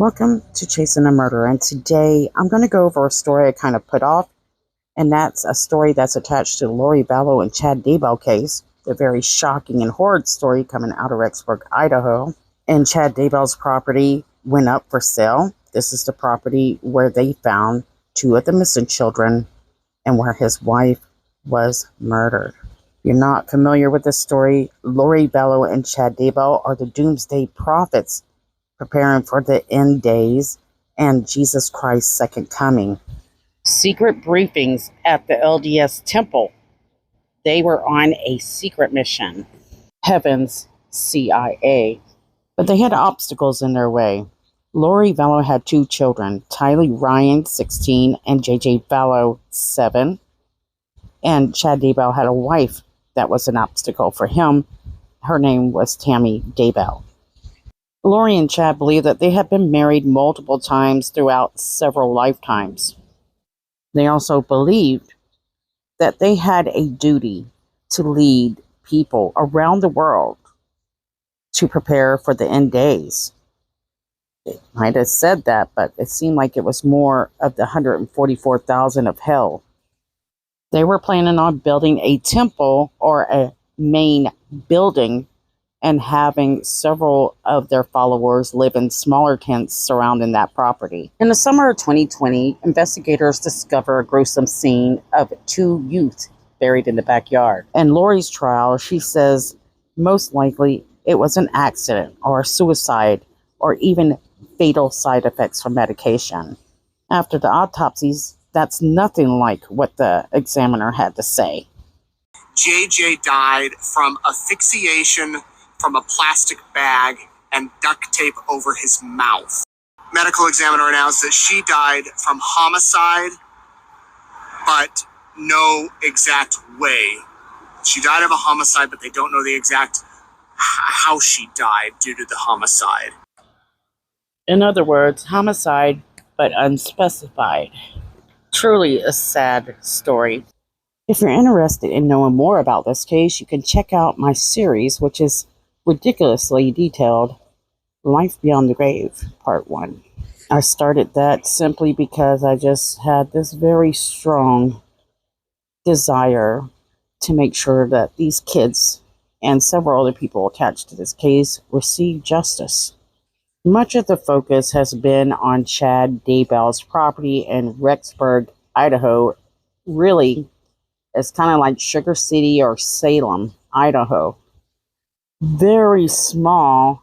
Welcome to Chasing a Murder, and today I'm going to go over a story I kind of put off, and that's a story that's attached to the Lori Vallow and Chad Daybell case, the very shocking and horrid story coming out of Rexburg, Idaho. And Chad Daybell's property went up for sale. This is the property where they found two of the missing children and where his wife was murdered. If you're not familiar with this story, Lori Vallow and Chad Daybell are the doomsday prophets preparing for the end days and Jesus Christ's second coming. Secret briefings at the LDS temple. They were on a secret mission. Heaven's CIA. But they had obstacles in their way. Lori Vallow had two children, Tylee Ryan, 16, and JJ Vallow, 7. And Chad Daybell had a wife that was an obstacle for him. Her name was Tammy Daybell. Lori and Chad believe that they had been married multiple times throughout several lifetimes. They also believed that they had a duty to lead people around the world to prepare for the end days. They might have said that, but it seemed like it was more of the 144,000 of hell. They were planning on building a temple or a main building and having several of their followers live in smaller tents surrounding that property. In the summer of 2020, investigators discover a gruesome scene of two youth buried in the backyard. In Lori's trial, she says most likely it was an accident or a suicide or even fatal side effects from medication. After the autopsies, that's nothing like what the examiner had to say. JJ died from asphyxiation from a plastic bag and duct tape over his mouth. Medical examiner announced that she died from homicide, but no exact way. She died of a homicide, but they don't know the exact how she died due to the homicide. In other words, homicide, but unspecified. Truly a sad story. If you're interested in knowing more about this case, you can check out my series, which is ridiculously detailed, Life Beyond the Grave, Part 1. I started that simply because I just had this very strong desire to make sure that these kids and several other people attached to this case receive justice. Much of the focus has been on Chad Daybell's property in Rexburg, Idaho. Really, it's kind of like Sugar City or Salem, Idaho. Very small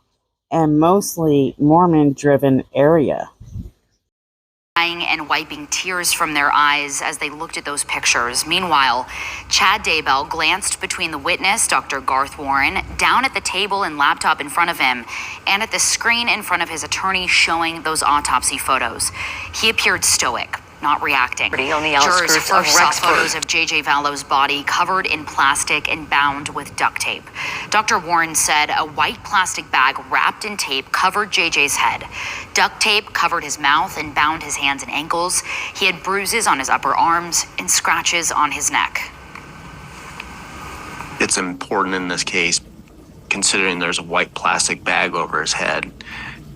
and mostly Mormon-driven area. And wiping tears from their eyes as they looked at those pictures. Meanwhile, Chad Daybell glanced between the witness, Dr. Garth Warren, down at the table and laptop in front of him, and at the screen in front of his attorney showing those autopsy photos. He appeared stoic, not reacting. On the outskirts Jurors first saw of photos of JJ Vallow's body covered in plastic and bound with duct tape. Dr. Warren said a white plastic bag wrapped in tape covered JJ's head. Duct tape covered his mouth and bound his hands and ankles. He had bruises on his upper arms and scratches on his neck. It's important in this case, considering there's a white plastic bag over his head,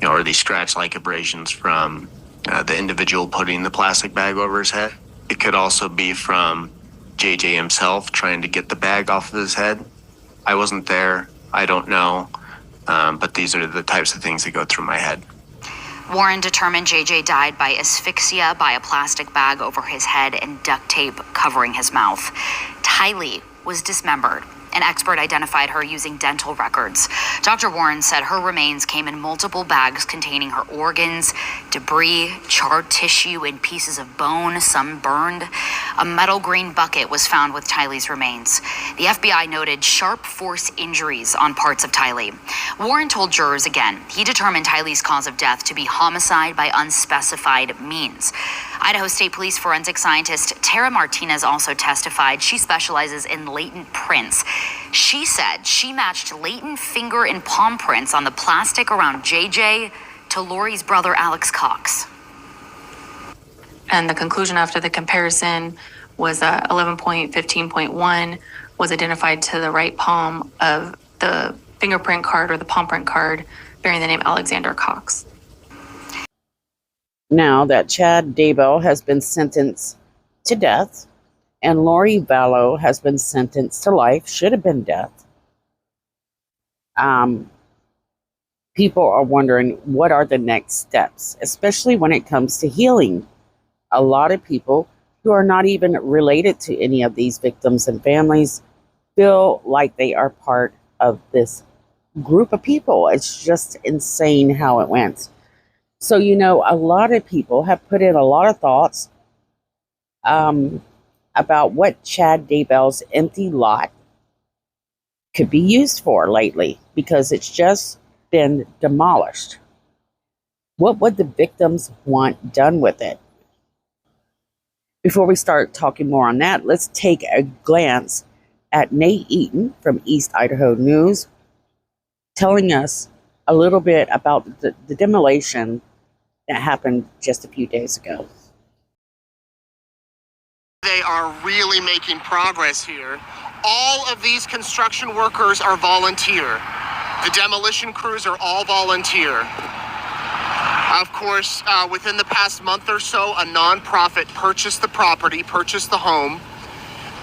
or these scratch-like abrasions from the individual putting the plastic bag over his head. It could also be from JJ himself trying to get the bag off of his head. I wasn't there. I don't know. But these are the types of things that go through my head. Warren determined JJ died by asphyxia by a plastic bag over his head and duct tape covering his mouth. Tylee was dismembered. An expert identified her using dental records. Dr. Warren said her remains came in multiple bags containing her organs, debris, charred tissue, and pieces of bone, some burned. A metal green bucket was found with Tylee's remains. The FBI noted sharp force injuries on parts of Tylee. Warren told jurors again he determined Tylee's cause of death to be homicide by unspecified means. Idaho State Police forensic scientist Tara Martinez also testified. She specializes in latent prints. She said she matched latent finger and palm prints on the plastic around JJ to Lori's brother Alex Cox. And the conclusion after the comparison was 11.15.1 was identified to the right palm of the fingerprint card or the palm print card bearing the name Alexander Cox. Now that Chad Daybell has been sentenced to death and Lori Vallow has been sentenced to life, should have been death, um, people are wondering what are the next steps, especially when it comes to healing. A lot of people who are not even related to any of these victims and families feel like they are part of this group of people. It's just insane how it went. So, a lot of people have put in a lot of thoughts um, about what Chad Daybell's empty lot could be used for lately because it's just been demolished. What would the victims want done with it? Before we start talking more on that, let's take a glance at Nate Eaton from East Idaho News telling us a little bit about the demolition that happened just a few days ago. They are really making progress here. All of these construction workers are volunteer. The demolition crews are all volunteer. Of course, within the past month or so, a nonprofit purchased the property, purchased the home,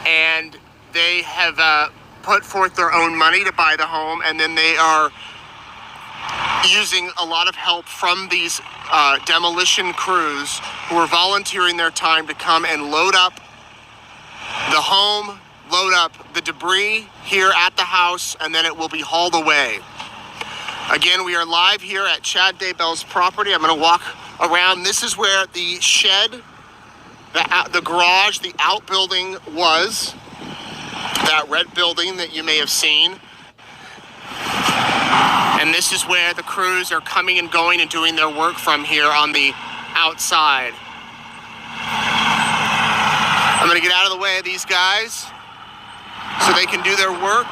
and they have put forth their own money to buy the home, and then they are using a lot of help from these demolition crews who are volunteering their time to come and load up the home, load up the debris here at the house, and then it will be hauled away. Again, we are live here at Chad Daybell's property. I'm going to walk around. This is where the shed, the garage, the outbuilding was. That red building that you may have seen. And this is where the crews are coming and going and doing their work from here on the outside. I'm going to get out of the way of these guys so they can do their work.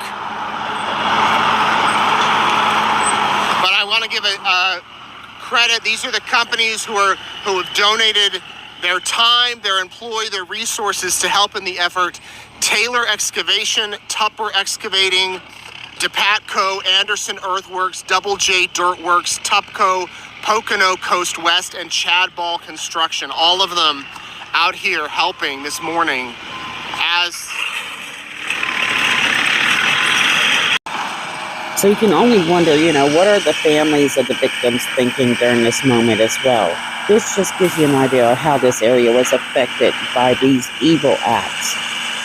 But I want to give a credit. These are the companies who have donated their time, their employee, their resources to help in the effort. Taylor Excavation, Tupper Excavating, DePatco, Anderson Earthworks, Double J Dirtworks, Tupco, Pocono Coast West, and Chad Ball Construction. All of them out here helping this morning as... So you can only wonder, what are the families of the victims thinking during this moment as well? This just gives you an idea of how this area was affected by these evil acts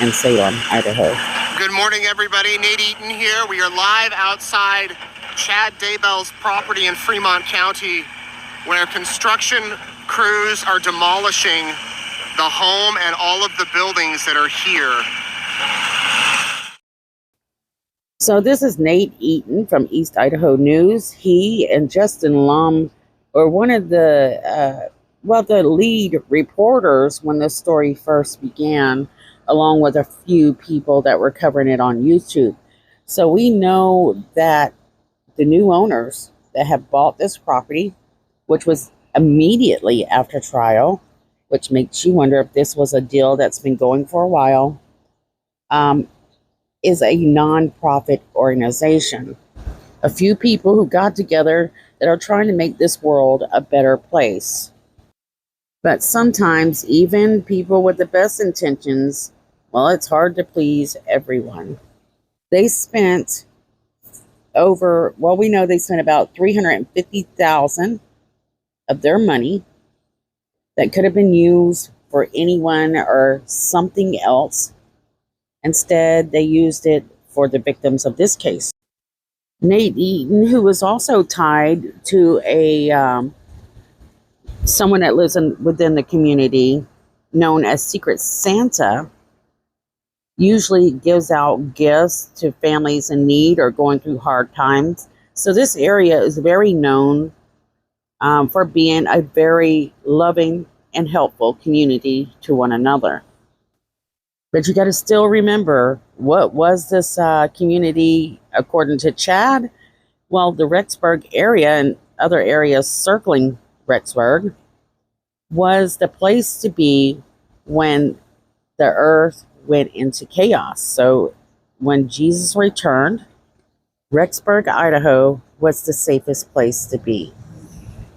in Salem, Idaho. Good morning, everybody. Nate Eaton here. We are live outside Chad Daybell's property in Fremont County, where construction crews are demolishing the home and all of the buildings that are here. So this is Nate Eaton from East Idaho News. He and Justin Lum were one of the lead reporters when this story first began, along with a few people that were covering it on YouTube. So we know that the new owners that have bought this property, which was immediately after trial, which makes you wonder if this was a deal that's been going for a while, is a non-profit organization. A few people who got together that are trying to make this world a better place. But sometimes even people with the best intentions, well, it's hard to please everyone. They spent we know they spent about $350,000 of their money that could have been used for anyone or something else. Instead, they used it for the victims of this case. Nate Eaton, who was also tied to someone that lives within the community known as Secret Santa, usually gives out gifts to families in need or going through hard times. So this area is very known for being a very loving and helpful community to one another. But you got to still remember, what was this community according to Chad? Well, the Rexburg area and other areas circling Rexburg was the place to be when the earth went into chaos. So when Jesus returned, Rexburg, Idaho was the safest place to be.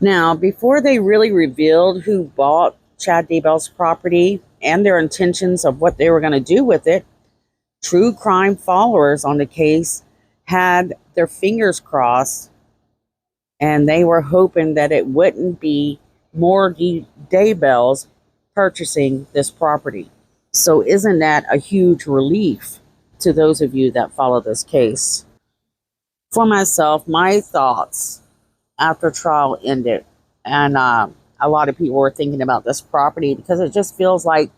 Now, before they really revealed who bought Chad Daybell's property and their intentions of what they were going to do with it, true crime followers on the case had their fingers crossed, and they were hoping that it wouldn't be Morgie Daybell's purchasing this property. So isn't that a huge relief to those of you that follow this case? For myself, my thoughts after trial ended, and a lot of people were thinking about this property because it just feels like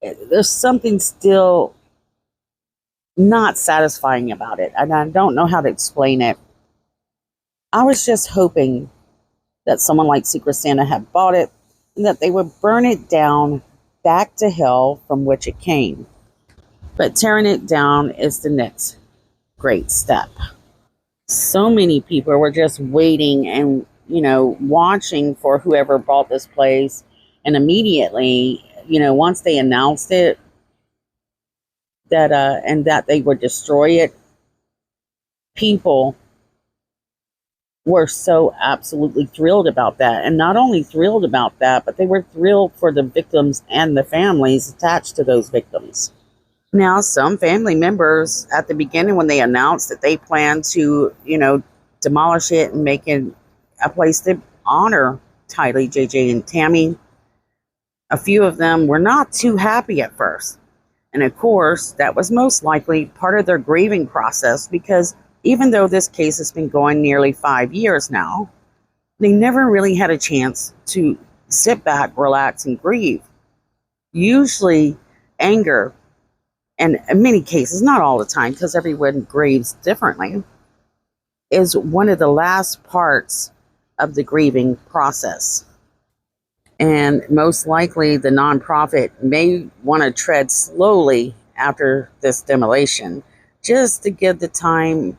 there's something still not satisfying about it, and I don't know how to explain it. I was just hoping that someone like Secret Santa had bought it and that they would burn it down back to hell from which it came. But tearing it down is the next great step. So many people were just waiting and, watching for whoever bought this place. And immediately, once they announced it, that they would destroy it, people were so absolutely thrilled about that. And not only thrilled about that, but they were thrilled for the victims and the families attached to those victims. Now, some family members at the beginning, when they announced that they planned to, demolish it and make it a place to honor Tylee, JJ, and Tammy, a few of them were not too happy at first. And of course, that was most likely part of their grieving process, because even though this case has been going nearly 5 years now, they never really had a chance to sit back, relax, and grieve. Usually, anger, and in many cases, not all the time, because everyone grieves differently, is one of the last parts of the grieving process. And most likely, the nonprofit may want to tread slowly after this demolition, just to give time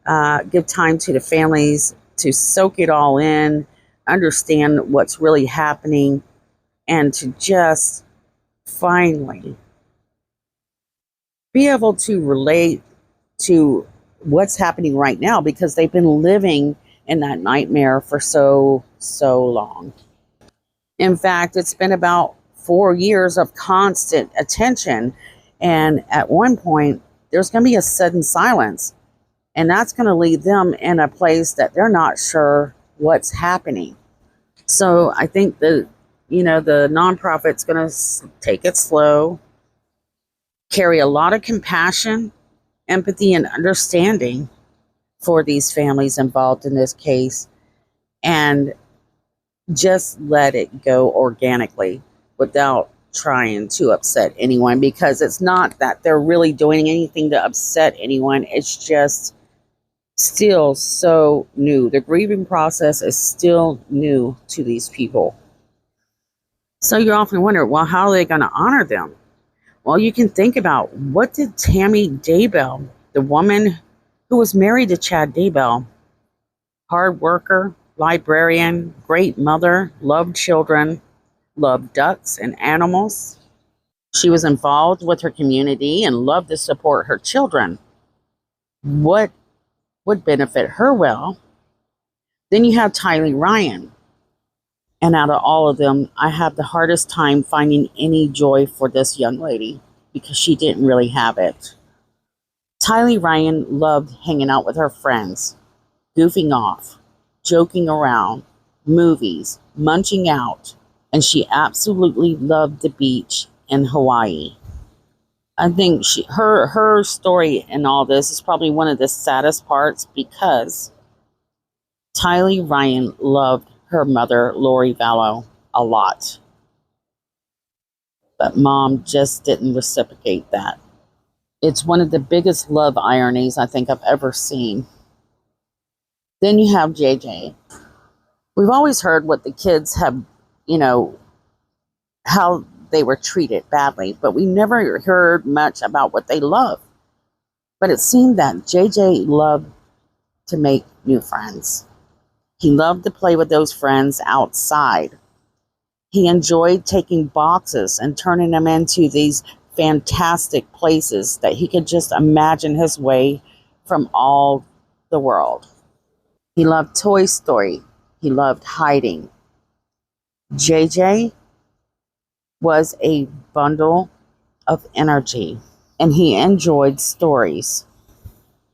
to the families to soak it all in, understand what's really happening, and to just finally be able to relate to what's happening right now, because they've been living in that nightmare for so long. In fact, it's been about 4 years of constant attention, and at one point, there's going to be a sudden silence, and that's going to leave them in a place that they're not sure what's happening. So I think the nonprofit's going to take it slow, carry a lot of compassion, empathy, and understanding for these families involved in this case, and just let it go organically without trying to upset anyone, because it's not that they're really doing anything to upset anyone. It's just still so new. The grieving process is still new to these people. So you often wonder, well, how are they going to honor them? Well, you can think about, what did Tammy Daybell, the woman who was married to Chad Daybell, hard worker, librarian, great mother, loved children, loved ducks and animals. She was involved with her community and loved to support her children. What would benefit her well? Then you have Tylee Ryan. And out of all of them, I have the hardest time finding any joy for this young lady, because she didn't really have it. Tylee Ryan loved hanging out with her friends, goofing off, joking around, movies, munching out, and she absolutely loved the beach in Hawaii. I think her story in all this is probably one of the saddest parts, because Tylee Ryan loved her mother, Lori Vallow, a lot. But mom just didn't reciprocate that. It's one of the biggest love ironies I think I've ever seen. Then you have JJ. We've always heard what the kids have, how they were treated badly, but we never heard much about what they love. But it seemed that JJ loved to make new friends. He loved to play with those friends outside. He enjoyed taking boxes and turning them into these fantastic places that he could just imagine his way from all the world. He loved Toy Story. He loved hiding. JJ was a bundle of energy, and he enjoyed stories.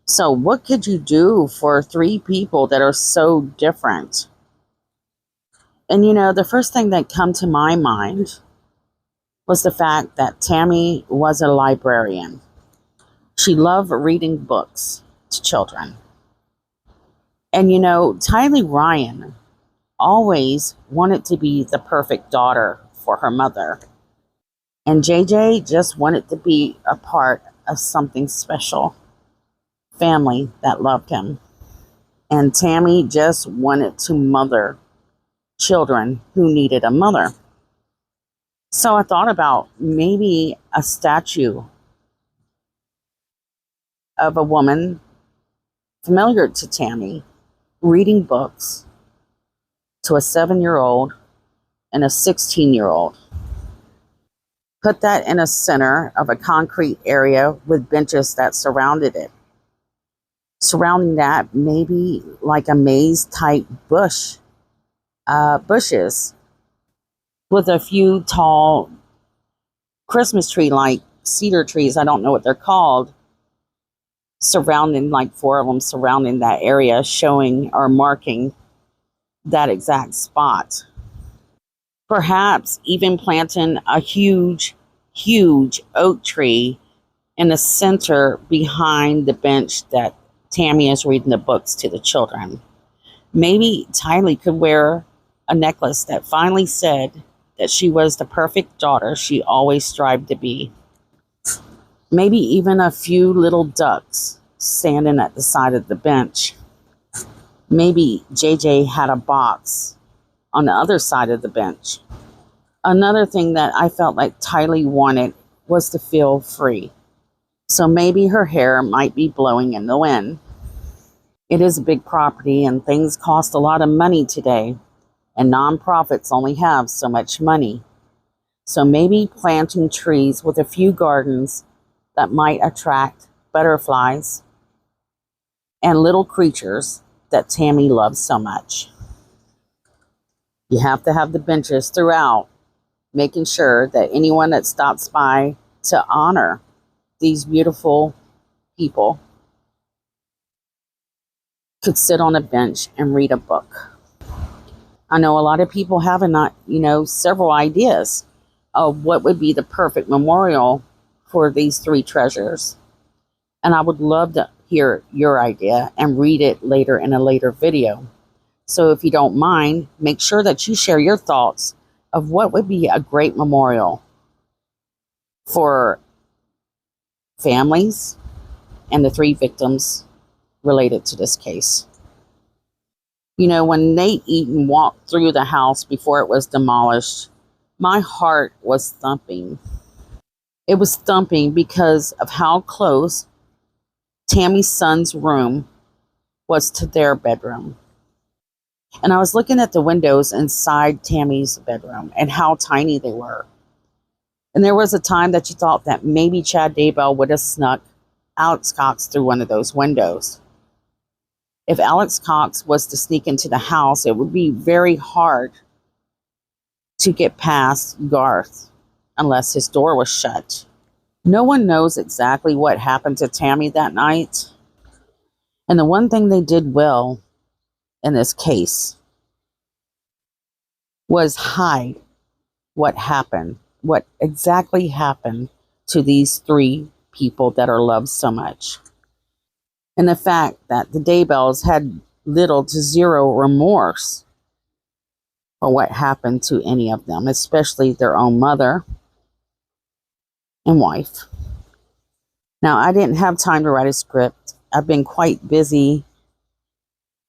So what could you do for three people that are so different? And the first thing that come to my mind was the fact that Tammy was a librarian. She loved reading books to children. And Tylee Ryan always wanted to be the perfect daughter for her mother. And JJ just wanted to be a part of something special. Family that loved him. And Tammy just wanted to mother children who needed a mother. So I thought about maybe a statue of a woman familiar to Tammy reading books to a 7-year-old and a 16-year-old. Put that in a center of a concrete area with benches that surrounded it. Surrounding that, maybe like a maze type bushes with a few tall Christmas tree like cedar trees, I don't know what they're called, surrounding, like 4 of them surrounding that area, showing or marking that exact spot. Perhaps even planting a huge oak tree in the center behind the bench that Tammy is reading the books to the children. Maybe Tylee could wear a necklace that finally said that she was the perfect daughter she always strived to be. Maybe even a few little ducks standing at the side of the bench. Maybe JJ had a box on the other side of the bench. Another thing that I felt like Tylee wanted was to feel free. So maybe her hair might be blowing in the wind. It is a big property and things cost a lot of money today. And nonprofits only have so much money. So maybe planting trees with a few gardens that might attract butterflies and little creatures that Tammy loves so much. You have to have the benches throughout, making sure that anyone that stops by to honor these beautiful people could sit on a bench and read a book. I know a lot of people have several ideas of what would be the perfect memorial for these three treasures. And I would love to hear your idea and read it later in a later video. So if you don't mind, make sure that you share your thoughts of what would be a great memorial for families and the three victims related to this case. When Nate Eaton walked through the house before it was demolished, my heart was thumping. It was thumping because of how close Tammy's son's room was to their bedroom. And I was looking at the windows inside Tammy's bedroom and how tiny they were. And there was a time that you thought that maybe Chad Daybell would have snuck Alex Cox through one of those windows. If Alex Cox was to sneak into the house, it would be very hard to get past Garth unless his door was shut. No one knows exactly what happened to Tammy that night. And the one thing they did well in this case was hide what exactly happened to these three people that are loved so much. And the fact that the Daybells had little to zero remorse for what happened to any of them, especially their own mother and wife. Now, I didn't have time to write a script. I've been quite busy.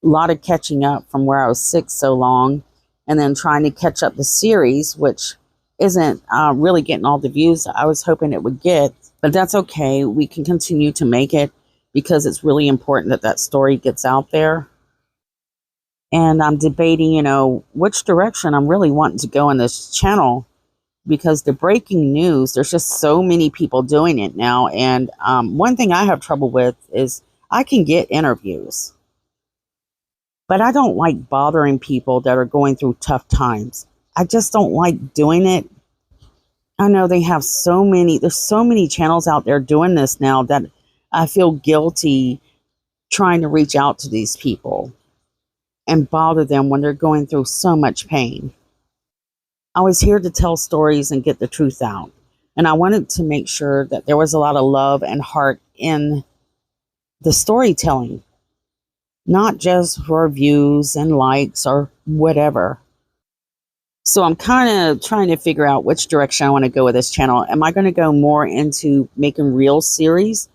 A lot of catching up from where I was sick so long, and then trying to catch up the series, which isn't really getting all the views I was hoping it would get. But that's okay. We can continue to make it because it's really important that that story gets out there. And I'm debating, which direction I'm really wanting to go in this channel, because the breaking news, there's just so many people doing it now. And one thing I have trouble with is I can get interviews. But I don't like bothering people that are going through tough times. I just don't like doing it. I know there's so many channels out there doing this now that I feel guilty trying to reach out to these people and bother them when they're going through so much pain. I was here to tell stories and get the truth out. And I wanted to make sure that there was a lot of love and heart in the storytelling, not just for views and likes or whatever. So I'm kind of trying to figure out which direction I want to go with this channel. Am I going to go more into making real series,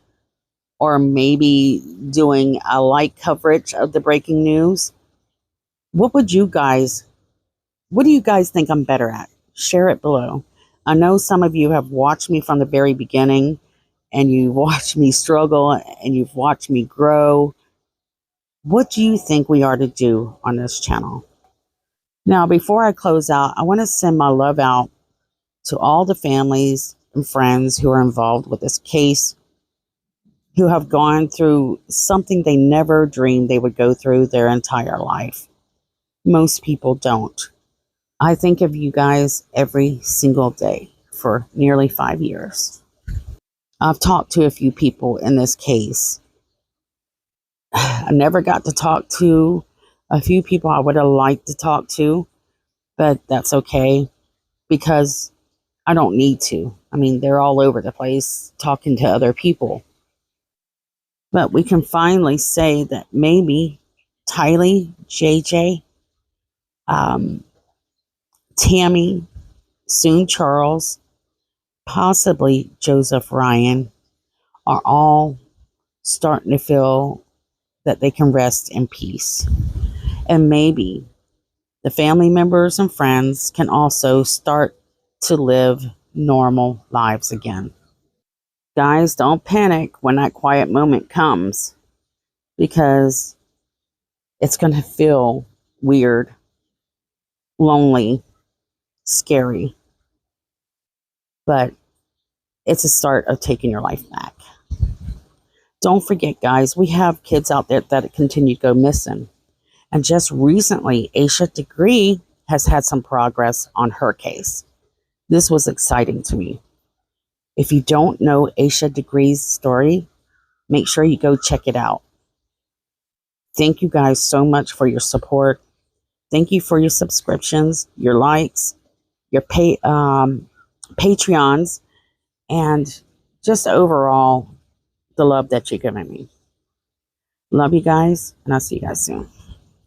or maybe doing a light coverage of the breaking news? What do you guys think I'm better at? Share it below. I know some of you have watched me from the very beginning, and you've watched me struggle, and you've watched me grow. What do you think we are to do on this channel? Now, before I close out, I want to send my love out to all the families and friends who are involved with this case, who have gone through something they never dreamed they would go through their entire life. Most people don't. I think of you guys every single day for nearly 5 years. I've talked to a few people in this case. I never got to talk to a few people I would have liked to talk to, but that's okay because I don't need to. I mean, they're all over the place talking to other people. But we can finally say that maybe Tylee, JJ, Tammy, soon Charles, possibly Joseph Ryan, are all starting to feel that they can rest in peace. And maybe the family members and friends can also start to live normal lives again. Guys, don't panic when that quiet moment comes, because it's going to feel weird, lonely, scary, but it's a start of taking your life back. Don't forget, guys, we have kids out there that continue to go missing. And just recently, Aisha Degree has had some progress on her case. This was exciting to me. If you don't know Aisha Degree's story, make sure you go check it out. Thank you guys so much for your support. Thank you for your subscriptions, your likes, your Patreons, and just overall the love that you're giving me. Love you guys, and I'll see you guys soon.